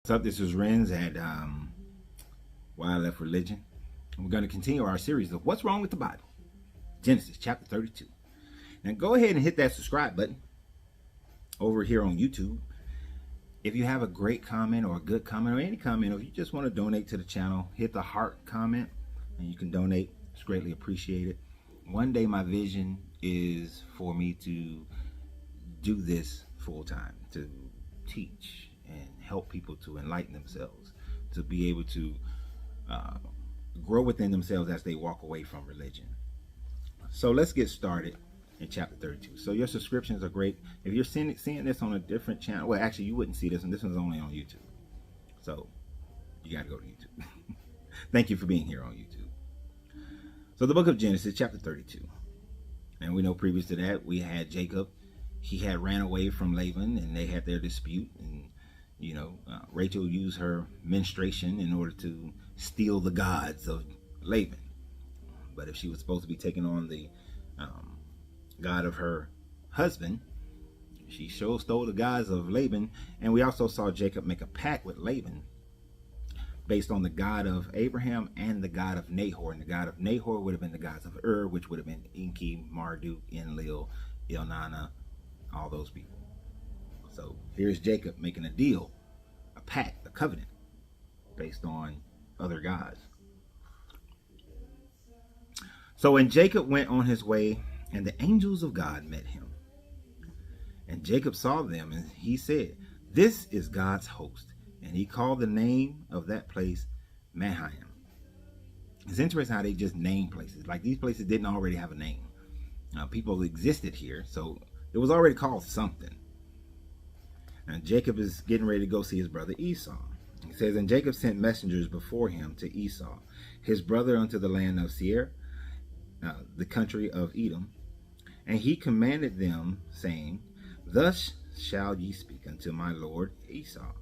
What's up? This is Renz at Why I Left Religion. We're going to continue our series of What's Wrong with the Bible? Genesis chapter 32. Now go ahead and hit that subscribe button over here on YouTube. If you have a great comment or a good comment or any comment, or if you just want to donate to the channel, hit the heart comment and you can donate. It's greatly appreciated. One day my vision is for me to do this full time, to teach and help people to enlighten themselves, to be able to grow within themselves as they walk away from religion. So let's get started in chapter 32. So your subscriptions are great. If you're seeing this on a different channel, well, actually you wouldn't see this, and this one's only on YouTube. So you got to go to YouTube. Thank you for being here on YouTube. So the book of Genesis, chapter 32. And we know previous to that, we had Jacob. He had ran away from Laban, and they had their dispute. And, you know, Rachel used her menstruation in order to steal the gods of Laban. But if she was supposed to be taking on the God of her husband, she sure stole the gods of Laban. And we also saw Jacob make a pact with Laban based on the God of Abraham and the God of Nahor. And the God of Nahor would have been the gods of Ur, which would have been Enki, Marduk, Enlil, Elnana, all those people. So here's Jacob making a deal, a pact, a covenant based on other gods. So when Jacob went on his way, and the angels of God met him, and Jacob saw them, and he said, "This is God's host." And he called the name of that place Mahanaim. It's interesting how they just name places. Like these places didn't already have a name. People existed here, so it was already called something. And Jacob is getting ready to go see his brother Esau. He says, "And Jacob sent messengers before him to Esau, his brother, unto the land of Seir, the country of Edom. And he commanded them, saying, Thus shall ye speak unto my lord Esau.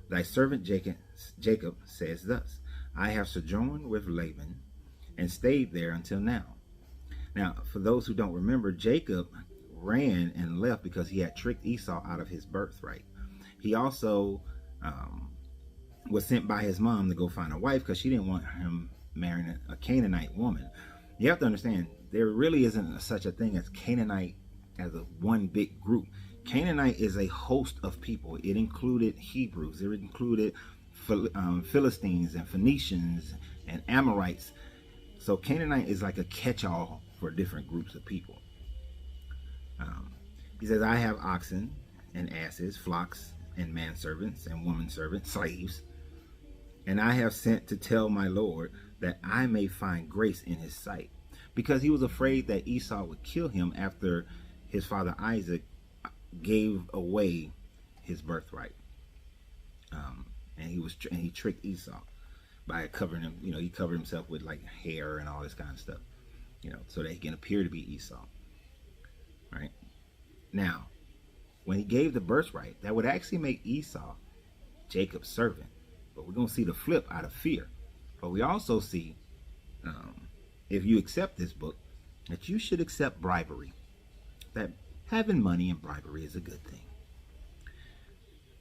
Thy servant Jacob says thus, I have sojourned with Laban, and stayed there until now." Now, for those who don't remember, Jacob ran and left because he had tricked Esau out of his birthright. He also was sent by his mom to go find a wife because she didn't want him marrying a Canaanite woman. You have to understand, there really isn't such a thing as Canaanite as a one big group. Canaanite is a host of people. It included Hebrews. It included Philistines and Phoenicians and Amorites. So Canaanite is like a catch-all for different groups of people. He says, "I have oxen and asses, flocks and manservants and womanservants, slaves. And I have sent to tell my Lord that I may find grace in his sight." Because he was afraid that Esau would kill him after his father Isaac gave away his birthright. And he tricked Esau by covering him. You know, he covered himself with like hair and all this kind of stuff, you know, so that he can appear to be Esau. Right? Now, when he gave the birthright, that would actually make Esau Jacob's servant. But we're going to see the flip out of fear. But we also see, if you accept this book, that you should accept bribery. That having money and bribery is a good thing.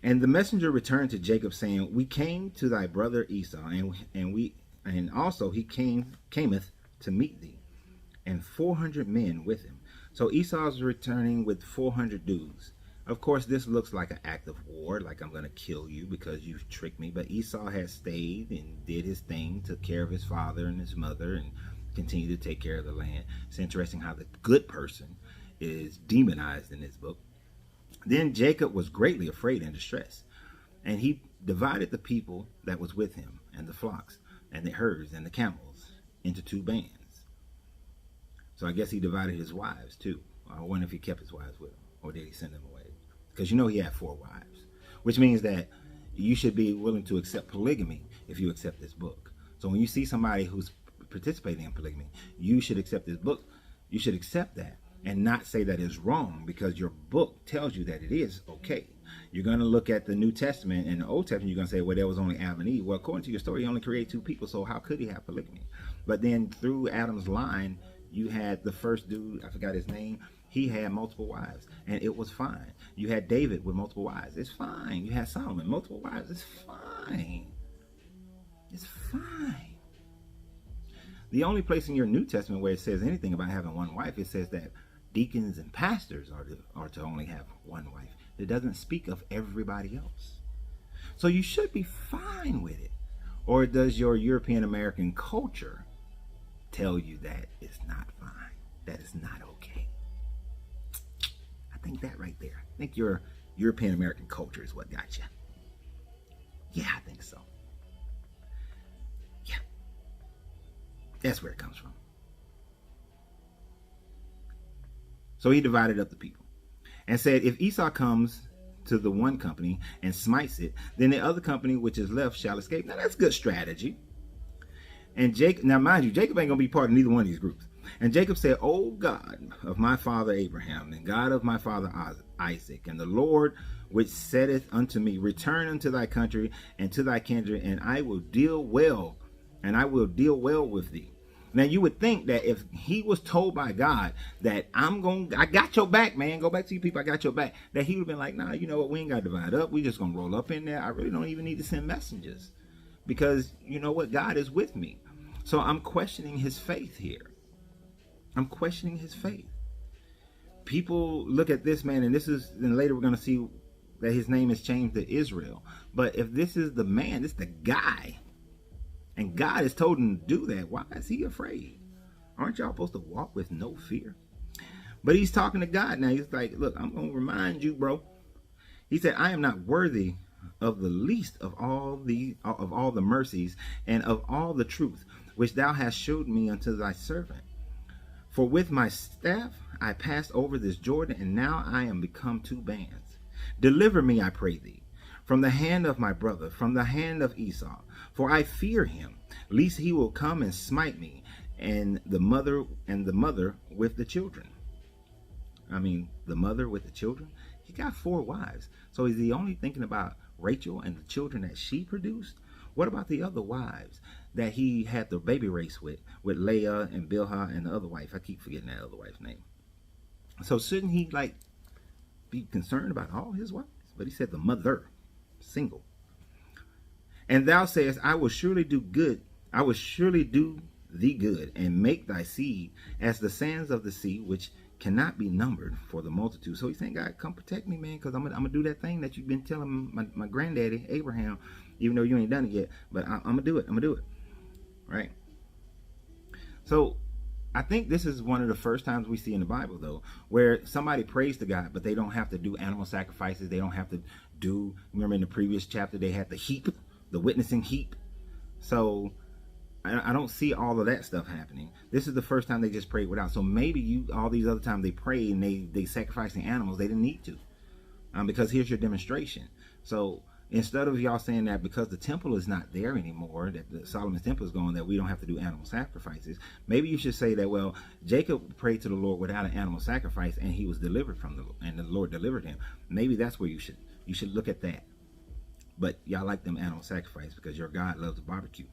"And the messenger returned to Jacob, saying, We came to thy brother Esau, and also he cameth to meet thee, and 400 men with him." So Esau's returning with 400 dudes. Of course, this looks like an act of war, like I'm going to kill you because you've tricked me. But Esau has stayed and did his thing, took care of his father and his mother, and continued to take care of the land. It's interesting how the good person is demonized in this book. "Then Jacob was greatly afraid and distressed, and he divided the people that was with him, and the flocks, and the herds, and the camels, into 2 bands." So I guess he divided his wives too. I wonder if he kept his wives with him, or did he send them away? Because you know he had 4 wives, which means that you should be willing to accept polygamy if you accept this book. So when you see somebody who's participating in polygamy, you should accept this book. You should accept that and not say that it's wrong, because your book tells you that it is okay. You're going to look at the New Testament and the Old Testament, you're going to say, well, there was only Adam and Eve. Well, according to your story, he only created 2 people, so how could he have polygamy? But then through Adam's line, you had the first dude, I forgot his name, he had multiple wives, and it was fine. You had David with multiple wives. It's fine. You had Solomon, multiple wives. It's fine. It's fine. The only place in your New Testament where it says anything about having one wife, it says that deacons and pastors are to only have one wife. It doesn't speak of everybody else. So you should be fine with it. Or does your European American culture tell you that it's not fine, that it's not okay? I think that right there. I think your European American culture is what got you. Yeah, I think so. Yeah. That's where it comes from. So he divided up the people and said, if Esau comes to the one company and smites it, then the other company which is left shall escape. Now that's good strategy. And Jacob, now mind you, Jacob ain't gonna be part of neither one of these groups. And Jacob said, O God of my father Abraham, and God of my father Isaac, and the Lord which saideth unto me, return unto thy country and to thy kindred, and I will deal well, with thee. Now you would think that if he was told by God that I got your back, man, go back to you people, I got your back, that he would have been like, nah, you know what, we ain't got to divide up. We just gonna roll up in there. I really don't even need to send messengers, because you know what, God is with me. So I'm questioning his faith here. I'm questioning his faith. People look at this man, and later we're going to see that his name is changed to Israel. But if this is the man, this is the guy, and God has told him to do that, why is he afraid? Aren't y'all supposed to walk with no fear? But he's talking to God now. He's like, look, I'm going to remind you, bro. He said, I am not worthy of the least of all the mercies and of all the truth which thou hast showed me unto thy servant. For with my staff I passed over this Jordan, and now I am become two bands. Deliver me, I pray thee, from the hand of my brother, from the hand of Esau, for I fear him, lest he will come and smite me, and the mother with the children. I mean, the mother with the children. He got 4 wives. So is he only thinking about Rachel and the children that she produced? What about the other wives that he had the baby race with Leah and Bilhah and the other wife? I keep forgetting that other wife's name. So shouldn't he be concerned about all his wives? But he said the mother, single. And thou sayest, I will surely do good. I will surely do thee good, and make thy seed as the sands of the sea, which cannot be numbered for the multitude. So he's saying, God, come protect me, man, because I'm gonna do that thing that you've been telling my granddaddy Abraham, even though you ain't done it yet. But I'm gonna do it. I'm gonna do it. Right? So I think this is one of the first times we see in the Bible, though, where somebody prays to God, but they don't have to do animal sacrifices. They don't have to do, remember in the previous chapter, they had the witnessing heap. So I don't see all of that stuff happening. This is the first time they just prayed without. So maybe all these other times they prayed and they sacrificed the animals, they didn't need to. Because here's your demonstration. So instead of y'all saying that because the temple is not there anymore, that the Solomon's temple is gone, that we don't have to do animal sacrifices, maybe you should say that, well, Jacob prayed to the Lord without an animal sacrifice, and he was delivered from the Lord, and the Lord delivered him. Maybe that's where you should look at that. But y'all like them animal sacrifice because your God loves the barbecue.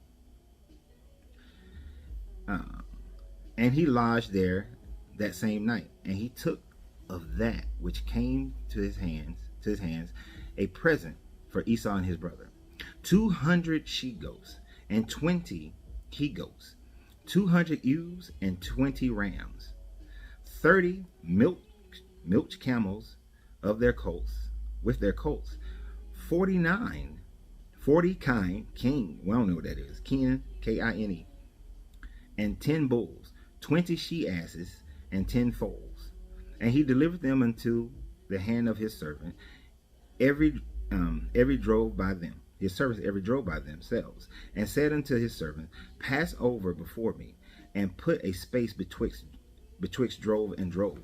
And he lodged there that same night, and he took of that which came to his hands a present for Esau and his brother, 200 she goats and 20 he goats, 200 ewes and 20 rams, 30 milch camels of their colts, with their colts, 40 kine, well, I don't know what that is, kin, K-I-N-E, and 10 bulls, 20 she asses, and 10 foals. And he delivered them unto the hand of his servant, every drove by them. His servants every drove by themselves, and said unto his servant, pass over before me, and put a space betwixt drove and drove.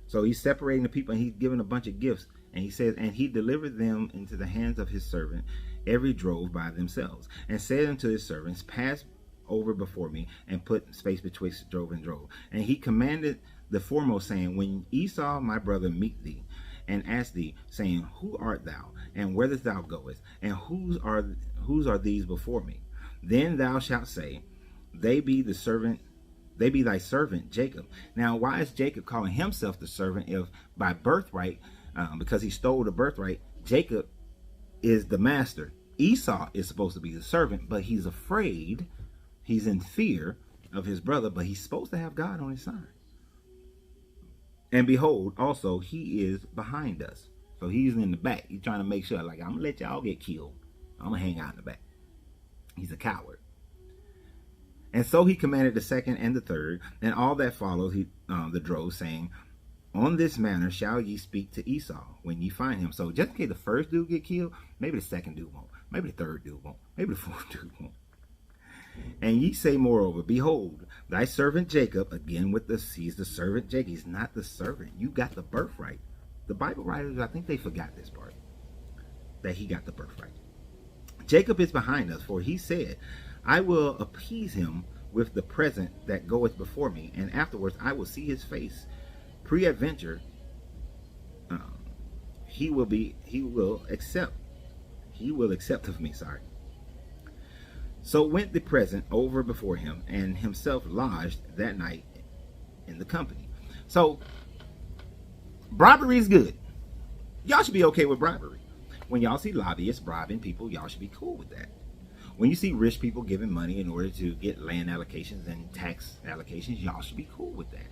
So he's separating the people, and he's giving a bunch of gifts. And he says, and he delivered them into the hands of his servant, every drove by themselves, and said unto his servants, pass over before me, and put space betwixt drove and drove. And he commanded the foremost, saying, when Esau my brother meet thee, and ask thee, saying, who art thou, and whither thou goest, and whose are these before me? Then thou shalt say, they be the servant they be thy servant Jacob. Now, why is Jacob calling himself the servant if by birthright, because he stole the birthright, Jacob is the master? Esau is supposed to be the servant, but he's afraid, he's in fear of his brother, but he's supposed to have God on his side. And behold, also, he is behind us. So he's in the back. He's trying to make sure, like, I'm going to let y'all get killed. I'm going to hang out in the back. He's a coward. And so he commanded the second and the third, and all that followed the drove, saying, on this manner shall ye speak to Esau when ye find him. So just in case the first dude get killed, maybe the second dude won't. Maybe the third dude won't. Maybe the fourth dude won't. And ye say moreover, behold, thy servant Jacob, again with the, he's the servant Jacob. He's not the servant. You got the birthright. The Bible writers, I think they forgot this part, that he got the birthright. Jacob is behind us, for he said, I will appease him with the present that goeth before me, and afterwards I will see his face. Preadventure, he will accept of me. So went the present over before him, and himself lodged that night in the company. So bribery is good. Y'all should be okay with bribery. When y'all see lobbyists bribing people, y'all should be cool with that. When you see rich people giving money in order to get land allocations and tax allocations, y'all should be cool with that.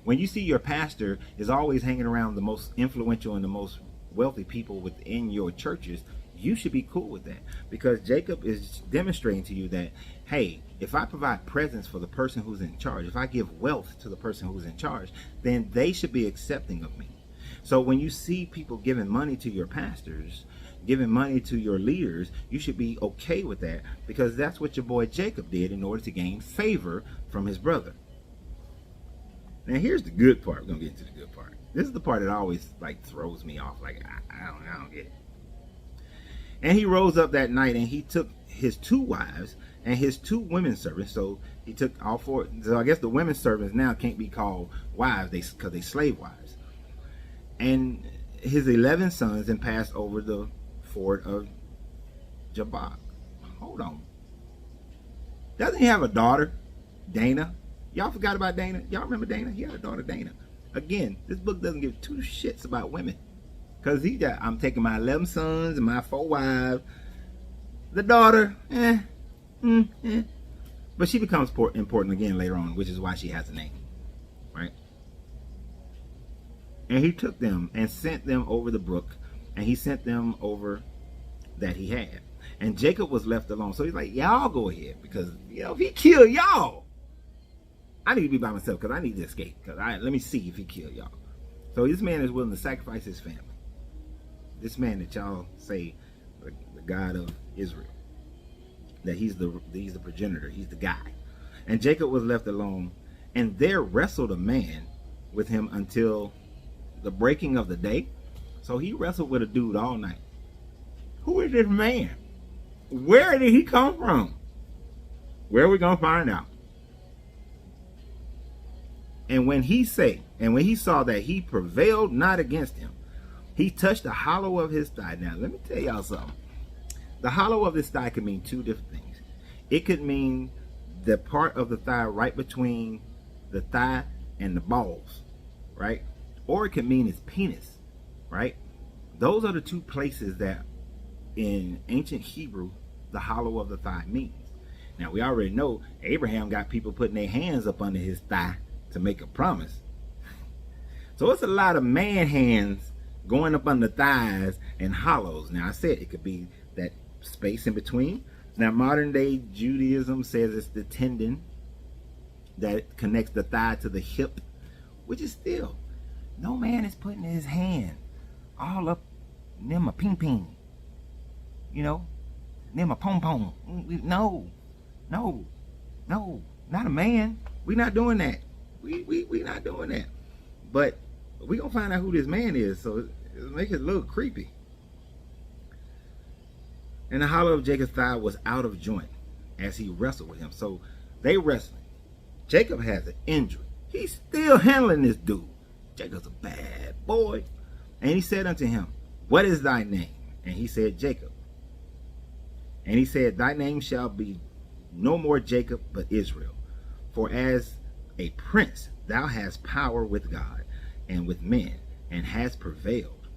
When you see your pastor is always hanging around the most influential and the most wealthy people within your churches, you should be cool with that, because Jacob is demonstrating to you that, hey, if I provide presents for the person who's in charge, if I give wealth to the person who's in charge, then they should be accepting of me. So when you see people giving money to your pastors, giving money to your leaders, you should be okay with that, because that's what your boy Jacob did in order to gain favor from his brother. Now here's the good part. We're gonna get into the good part. This is the part that always like throws me off. Like I don't get it. And he rose up that night, and he took his 2 wives and his 2 women servants. So he took all 4. So I guess the women servants now can't be called wives, because they slave wives. And his 11 sons, and passed over the ford of Jabbok. Hold on. Doesn't he have a daughter, Dana? Y'all forgot about Dana? Y'all remember Dana? He had a daughter, Dana. Again, this book doesn't give 2 shits about women. Because I'm taking my 11 sons and my 4 wives. The daughter, But she becomes important again later on, which is why she has a name. Right? And he took them and sent them over the brook, and he sent them over that he had. And Jacob was left alone. So he's like, y'all go ahead, because if he kill y'all, I need to be by myself, because I need to escape. Because let me see if he kill y'all. So this man is willing to sacrifice his family. This man that y'all say the God of Israel, that he's the progenitor, he's the guy. And Jacob was left alone, and there wrestled a man with him until the breaking of the day. So he wrestled with a dude all night. Who is this man? Where did he come from? Where are we gonna find out? And when he saw that he prevailed not against him, he touched the hollow of his thigh. Now, let me tell y'all something. The hollow of his thigh could mean 2 different things. It could mean the part of the thigh right between the thigh and the balls, right? Or it could mean his penis, right? Those are the 2 places that in ancient Hebrew, the hollow of the thigh means. Now, we already know Abraham got people putting their hands up under his thigh to make a promise. So it's a lot of man hands going up under thighs and hollows. Now, I said it could be that space in between. Now, modern day Judaism says it's the tendon that connects the thigh to the hip, which is still, no man is putting his hand all up near my ping ping, near my pom pom. No, not a man. We're not doing that. We not doing that. But we gonna find out who this man is, so it makes it a little creepy. And the hollow of Jacob's thigh was out of joint as he wrestled with him. So they wrestling. Jacob has an injury. He's still handling this dude. Jacob's a bad boy. And he said unto him, what is thy name? And he said, Jacob. And he said, thy name shall be no more Jacob, but Israel. For as a prince. Thou hast power with God and with men, and hast prevailed.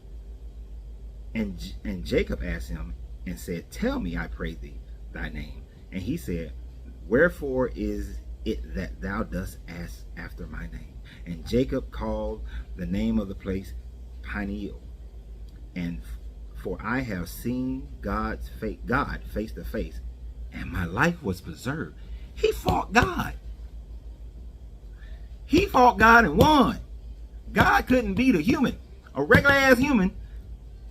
And Jacob asked him and said, Tell me, I pray thee, thy name. And he said, Wherefore is it that thou dost ask after my name? And Jacob called the name of the place Peniel. And for I have seen God face to face, and my life was preserved. He fought God. He fought God and won. God couldn't beat a human. A regular ass human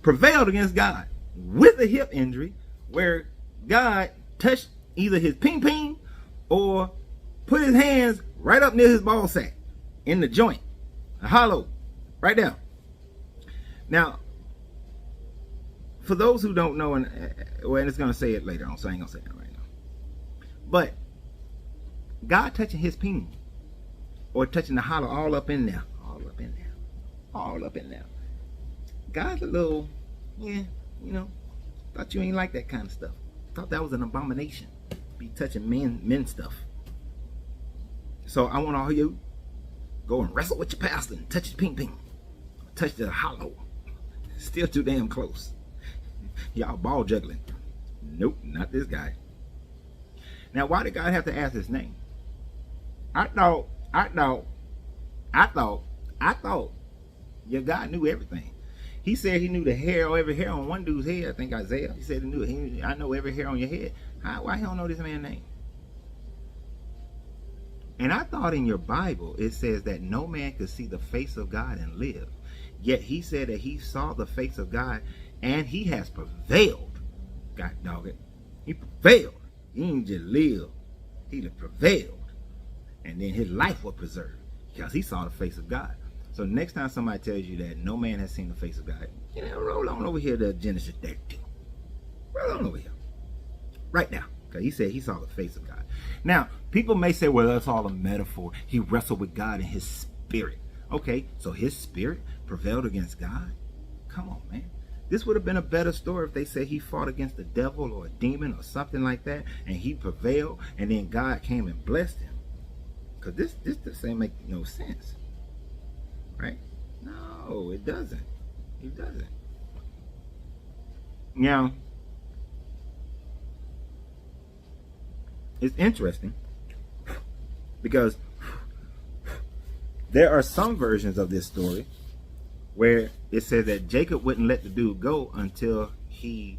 prevailed against God with a hip injury where God touched either his ping ping or put his hands right up near his ball sack in the joint, a hollow, right there. Now, for those who don't know, and it's going to say it later on, so I ain't going to say that right now. But God touching his ping or touching the hollow all up in there, all up in there. God's a little, thought you ain't like that kind of stuff. Thought that was an abomination. Be touching men stuff. So I want all of you go and wrestle with your pastor and touch his ping ping. Touch the hollow. Still too damn close. Y'all ball juggling. Nope, not this guy. Now, why did God have to ask his name? I thought your God knew everything. He said he knew the hair, or every hair on one dude's head. I think Isaiah. He said he knew. I know every hair on your head. Why he don't know this man's name? And I thought in your Bible it says that no man could see the face of God and live. Yet he said that he saw the face of God and he has prevailed. God dog it. He prevailed. He didn't just live. He prevailed. And then his life was preserved because he saw the face of God. So next time somebody tells you that no man has seen the face of God, roll on over here to Genesis 32. Roll on over here. Right now. Because he said he saw the face of God. Now, people may say, well, that's all a metaphor. He wrestled with God in his spirit. Okay, so his spirit prevailed against God? Come on, man. This would have been a better story if they said he fought against the devil or a demon or something like that, and he prevailed, and then God came and blessed him. Because this doesn't make no sense. Right? No, it doesn't. It doesn't. Now, it's interesting because there are some versions of this story where it says that Jacob wouldn't let the dude go until he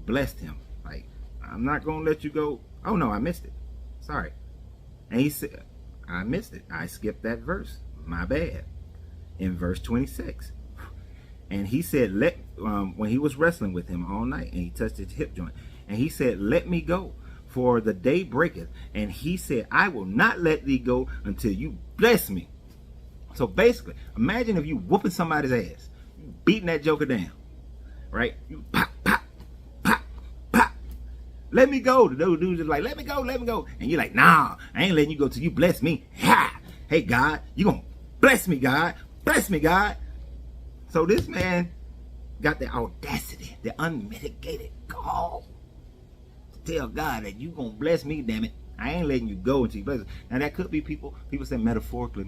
blessed him. Like, I'm not going to let you go. Oh, no, I missed it. Sorry. And he said, I missed it. I skipped that verse. My bad. In verse 26. And he said, when he was wrestling with him all night and he touched his hip joint, and he said, let me go, for the day breaketh. And he said, I will not let thee go until you bless me. So basically, imagine if you whooping somebody's ass, you beating that joker down, right? You pop, pop, pop, pop. Let me go. The dude's just like, let me go, let me go. And you're like, nah, I ain't letting you go till you bless me. Ha! Hey, God, you gonna bless me, God. Bless me, God. So this man got the audacity, the unmitigated gall to tell God that you gonna bless me, damn it. I ain't letting you go until you bless me. Now that could be people say metaphorically,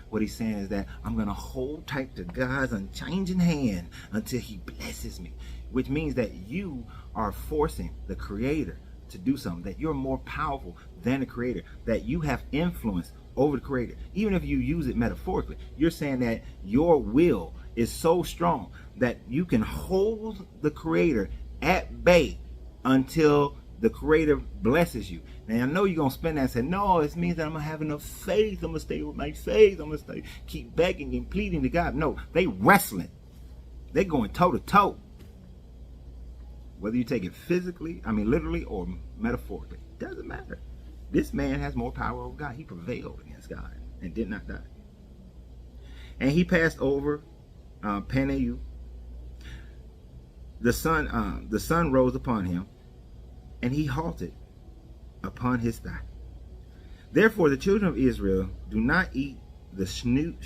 what he's saying is that I'm gonna hold tight to God's unchanging hand until he blesses me. Which means that you are forcing the creator to do something, that you're more powerful than the creator, that you have influence over the creator. Even if you use it metaphorically, you're saying that your will is so strong that you can hold the creator at bay until the creator blesses you. Now I know you're gonna spend that and say, no, it means that I'm gonna have enough faith, I'm gonna stay with my faith, I'm gonna keep begging and pleading to God. No, they wrestling. They're going toe to toe. Whether you take it physically, literally or metaphorically, doesn't matter. This man has more power over God. He prevailed against God and did not die. And he passed over Peniel. The sun rose upon him, and he halted upon his thigh. Therefore the children of Israel do not eat the snood,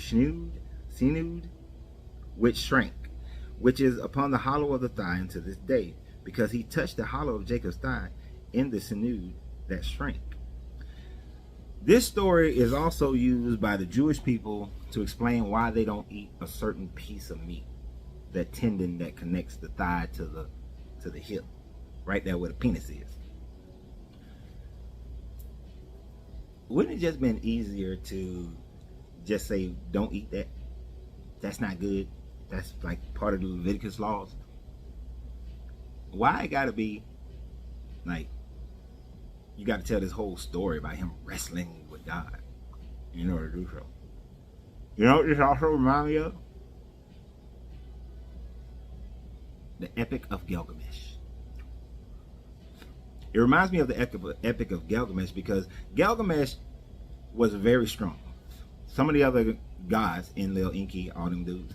which shrank, which is upon the hollow of the thigh unto this day, because he touched the hollow of Jacob's thigh in the snood that shrank. This story is also used by the Jewish people to explain why they don't eat a certain piece of meat, that tendon that connects the thigh to the hip, right there where the penis is. Wouldn't it just been easier to just say, don't eat that? That's not good. That's like part of the Leviticus laws. Why it gotta be like, you gotta tell this whole story about him wrestling with God in order to do so? You know what this also reminds me of? The Epic of Gilgamesh. It reminds me of the Epic of Gilgamesh because Gilgamesh was very strong. Some of the other gods, Enlil, Enki, all them dudes,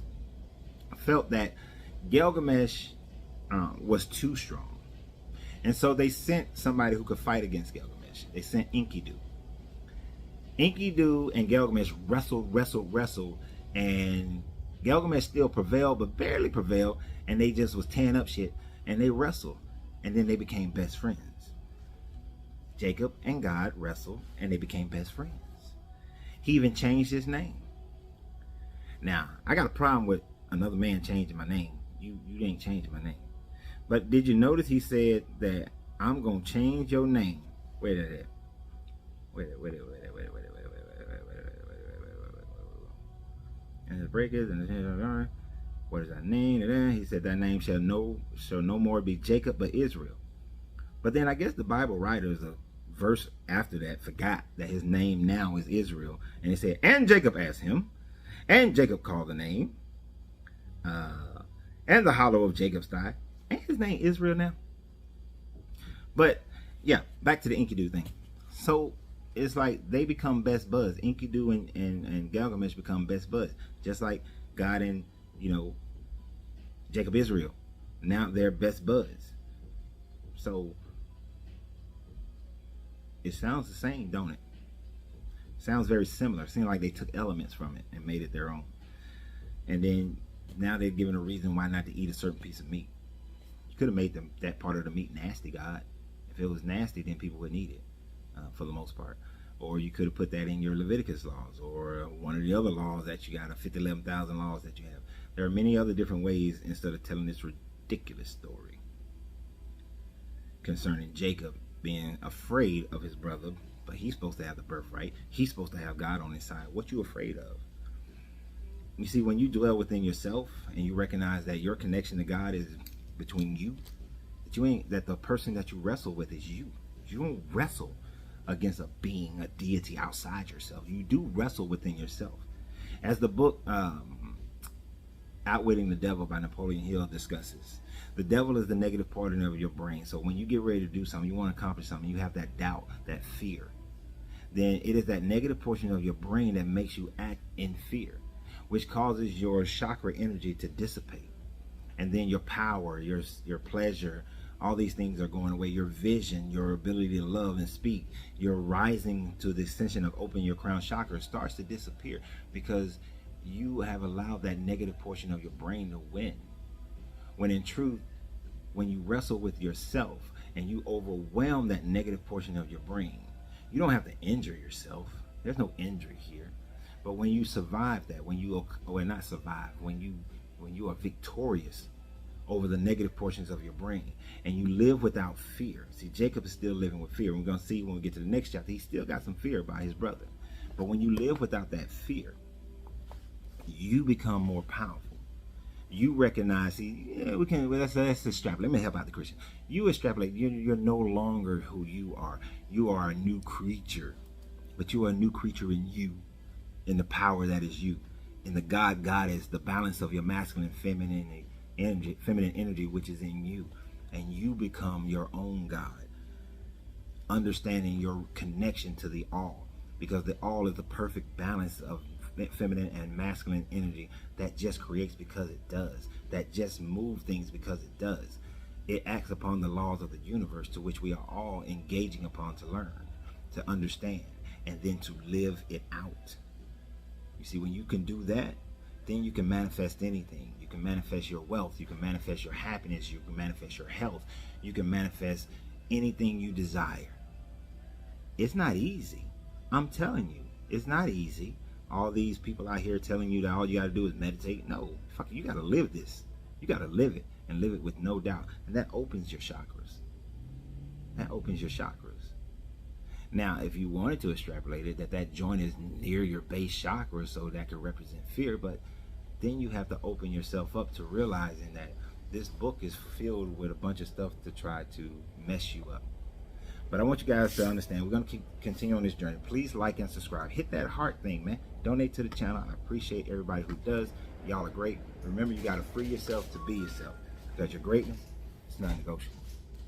felt that Gilgamesh was too strong. And so they sent somebody who could fight against Gilgamesh. They sent Enkidu. Enkidu and Gilgamesh wrestled, and Gilgamesh still prevailed, but barely prevailed, and they just was tearing up shit, and they wrestled, and then they became best friends. Jacob and God wrestled, and they became best friends. He even changed his name. Now, I got a problem with another man changing my name. You ain't changing my name. But did you notice he said that I'm gonna change your name? Wait a minute. Wait. And the breakers and what is that name? He said that name shall no more be Jacob but Israel. But then I guess the Bible writers, a verse after that, forgot that his name now is Israel, and he said, and Jacob asked him, and Jacob called the name, and the hollow of Jacob's thigh. Ain't his name Israel now? But yeah, back to the Enkidu thing. So it's like they become best buds. Enkidu and Gilgamesh become best buds, just like God and Jacob Israel. Now they're best buds. So it sounds the same, don't it? Sounds very similar. Seems like they took elements from it and made it their own. And then now they're given a reason why not to eat a certain piece of meat. You could have made that part of the meat nasty, God. If it was nasty, then people wouldn't eat it for the most part. Or you could have put that in your Leviticus laws, or one of the other laws that you got, 11,000 laws that you have. There are many other different ways instead of telling this ridiculous story concerning Jacob being afraid of his brother, but he's supposed to have the birthright. He's supposed to have God on his side. What you afraid of? You see, when you dwell within yourself and you recognize that your connection to God is between you, that the person that you wrestle with is you. You don't wrestle against a being, a deity outside yourself. You do wrestle within yourself. As the book Outwitting the Devil by Napoleon Hill discusses, the devil is the negative portion of your brain. So when you get ready to do something, you want to accomplish something, you have that doubt, that fear, then it is that negative portion of your brain that makes you act in fear, which causes your chakra energy to dissipate. And then your power, your pleasure, all these things are going away. Your vision, your ability to love and speak, your rising to the ascension of opening your crown chakra starts to disappear because you have allowed that negative portion of your brain to win. When in truth, when you wrestle with yourself and you overwhelm that negative portion of your brain, you don't have to injure yourself. There's no injury here. But when you survive that, when you are victorious over the negative portions of your brain and you live without fear. See, Jacob is still living with fear. We're going to see when we get to the next chapter, he still got some fear about his brother. But when you live without that fear, you become more powerful. You recognize, let's extrapolate. Let me help out the Christian. You extrapolate, you're no longer who you are. You are a new creature, but you are a new creature in you, in the power that is you, in the God is the balance of your masculine and feminine energy, which is in you, and you become your own God, understanding your connection to the all, because the all is the perfect balance of feminine and masculine energy that just creates because it does, that just moves things because it does. It acts upon the laws of the universe, to which we are all engaging upon to learn, to understand, and then to live it out. You see, when you can do that, then you can manifest anything. You can manifest your wealth, you can manifest your happiness, you can manifest your health, you can manifest anything you desire. It's not easy. I'm telling you, it's not easy. All these people out here telling you that all you got to do is meditate. No, fuck it, you got to live this. You got to live it, and live it with no doubt. And that opens your chakras. That opens your chakras. Now, if you wanted to extrapolate it, that joint is near your base chakra, so that could represent fear, but then you have to open yourself up to realizing that this book is filled with a bunch of stuff to try to mess you up. But I want you guys to understand, we're going to continue on this journey. Please like and subscribe. Hit that heart thing, man. Donate to the channel. I appreciate everybody who does. Y'all are great. Remember, you got to free yourself to be yourself, because your greatness is not negotiable.